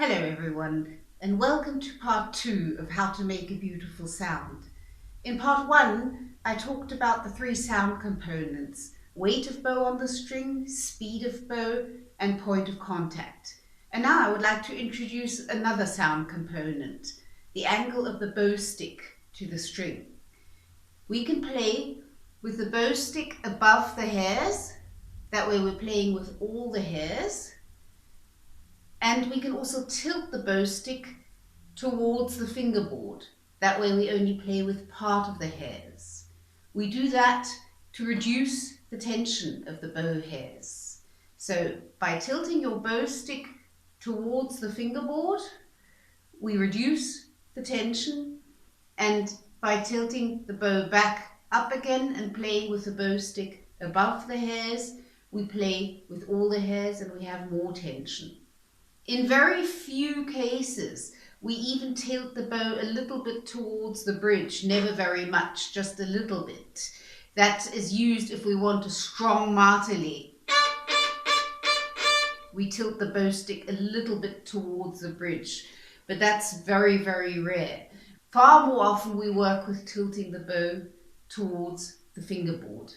Hello everyone, and welcome to part 2 of how to make a beautiful sound. In part 1, I talked about the 3 sound components: weight of bow on the string, speed of bow, and point of contact. And now I would like to introduce another sound component, the angle of the bow stick to the string. We can play with the bow stick above the hairs, that way we're playing with all the hairs. And we can also tilt the bow stick towards the fingerboard. That way we only play with part of the hairs. We do that to reduce the tension of the bow hairs. So by tilting your bow stick towards the fingerboard, we reduce the tension, and by tilting the bow back up again and playing with the bow stick above the hairs, we play with all the hairs and we have more tension. In very few cases, we even tilt the bow a little bit towards the bridge, never very much, just a little bit. That is used if we want a strong martelé. We tilt the bow stick a little bit towards the bridge, but that's very, very rare. Far more often we work with tilting the bow towards the fingerboard.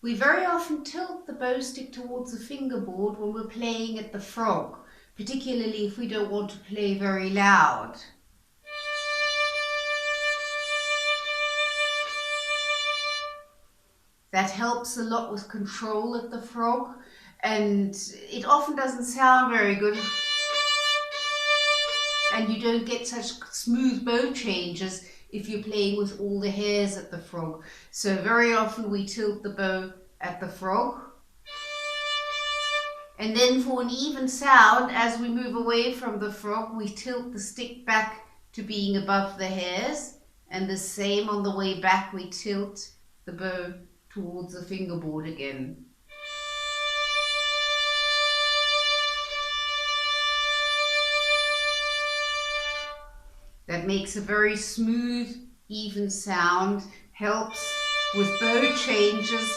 We very often tilt the bow stick towards the fingerboard when we're playing at the frog, particularly if we don't want to play very loud. That helps a lot with control at the frog, and it often doesn't sound very good, and you don't get such smooth bow changes if you're playing with all the hairs at the frog. So very often we tilt the bow at the frog. And then for an even sound, as we move away from the frog, we tilt the stick back to being above the hairs. And the same on the way back, we tilt the bow towards the fingerboard again. That makes a very smooth, even sound, helps with bow changes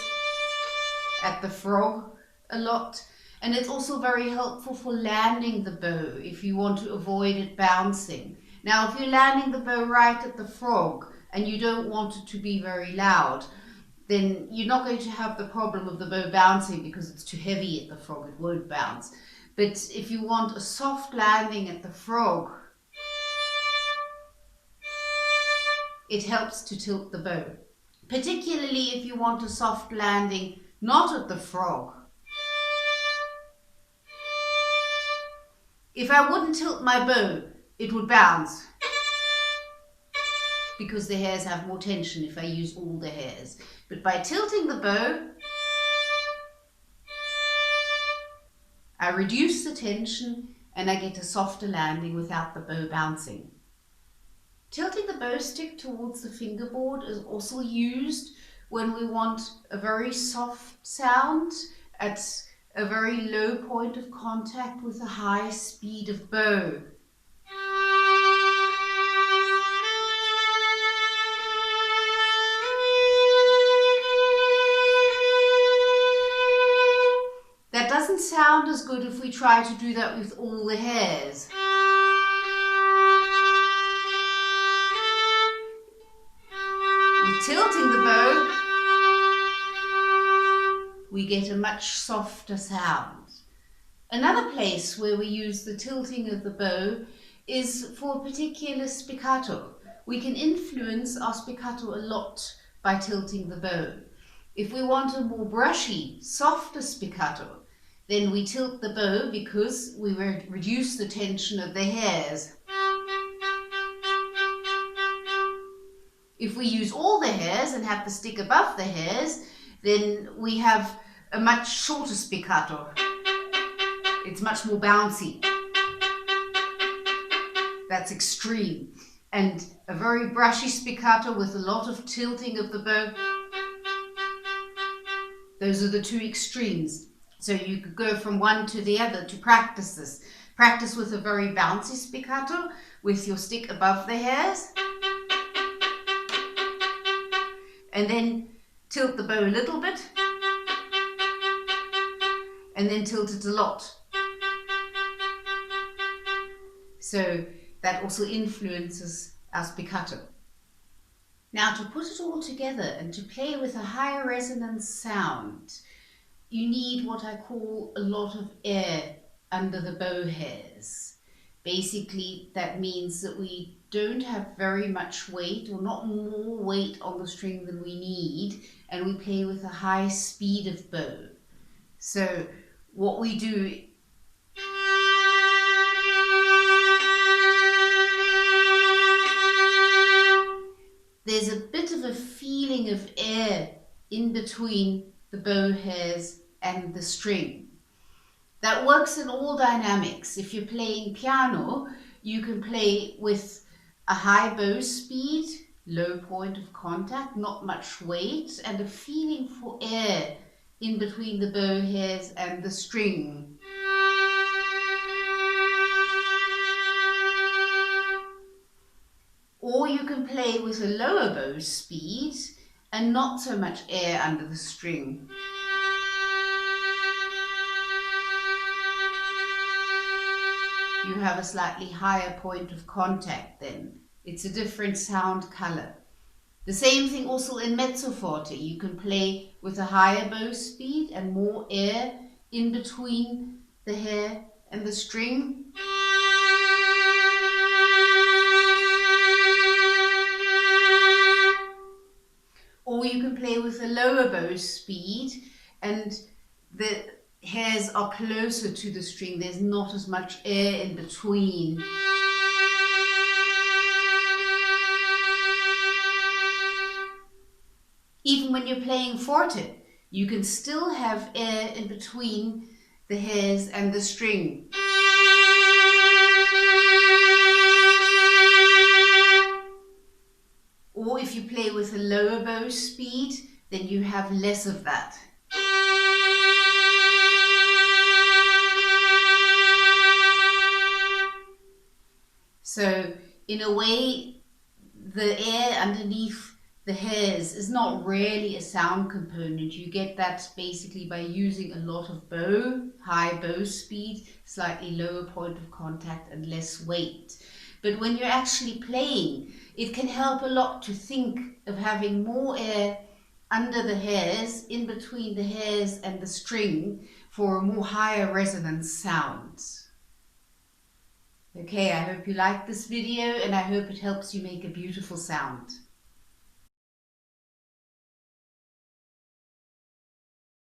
at the frog a lot. And it's also very helpful for landing the bow if you want to avoid it bouncing. Now, if you're landing the bow right at the frog and you don't want it to be very loud, then you're not going to have the problem of the bow bouncing because it's too heavy at the frog, it won't bounce. But if you want a soft landing at the frog, it helps to tilt the bow. Particularly if you want a soft landing not at the frog. If I wouldn't tilt my bow, it would bounce, because the hairs have more tension if I use all the hairs. But by tilting the bow, I reduce the tension and I get a softer landing without the bow bouncing. Tilting the bow stick towards the fingerboard is also used when we want a very soft sound at a very low point of contact with a high speed of bow. That doesn't sound as good if we try to do that with all the hairs. With tilting the bow, we get a much softer sound. Another place where we use the tilting of the bow is for a particular spiccato. We can influence our spiccato a lot by tilting the bow. If we want a more brushy, softer spiccato, then we tilt the bow because we reduce the tension of the hairs. If we use all the hairs and have the stick above the hairs, then we have a much shorter spiccato. It's much more bouncy. That's extreme. And a very brushy spiccato with a lot of tilting of the bow. Those are the two extremes. So you could go from one to the other to practice this. Practice with a very bouncy spiccato with your stick above the hairs. And then tilt the bow a little bit. And then tilt it a lot. So that also influences our spiccato. Now, to put it all together and to play with a high resonance sound, you need what I call a lot of air under the bow hairs. Basically, that means that we don't have very much weight, or not more weight on the string than we need, and we play with a high speed of bow. So what we do, there's a bit of a feeling of air in between the bow hairs and the string. That works in all dynamics. If you're playing piano, you can play with a high bow speed, low point of contact, not much weight, and a feeling for air in between the bow hairs and the string. Or you can play with a lower bow speed and not so much air under the string. You have a slightly higher point of contact then. It's a different sound color. The same thing also in mezzo forte. You can play with a higher bow speed and more air in between the hair and the string. Or you can play with a lower bow speed and the hairs are closer to the string. There's not as much air in between. Even when you're playing forte, you can still have air in between the hairs and the string. Or if you play with a lower bow speed, then you have less of that. So in a way, the air underneath the hairs is not really a sound component. You get that basically by using a lot of bow, high bow speed, slightly lower point of contact and less weight. But when you're actually playing, it can help a lot to think of having more air under the hairs, in between the hairs and the string, for a more higher resonance sound. Okay, I hope you liked this video and I hope it helps you make a beautiful sound.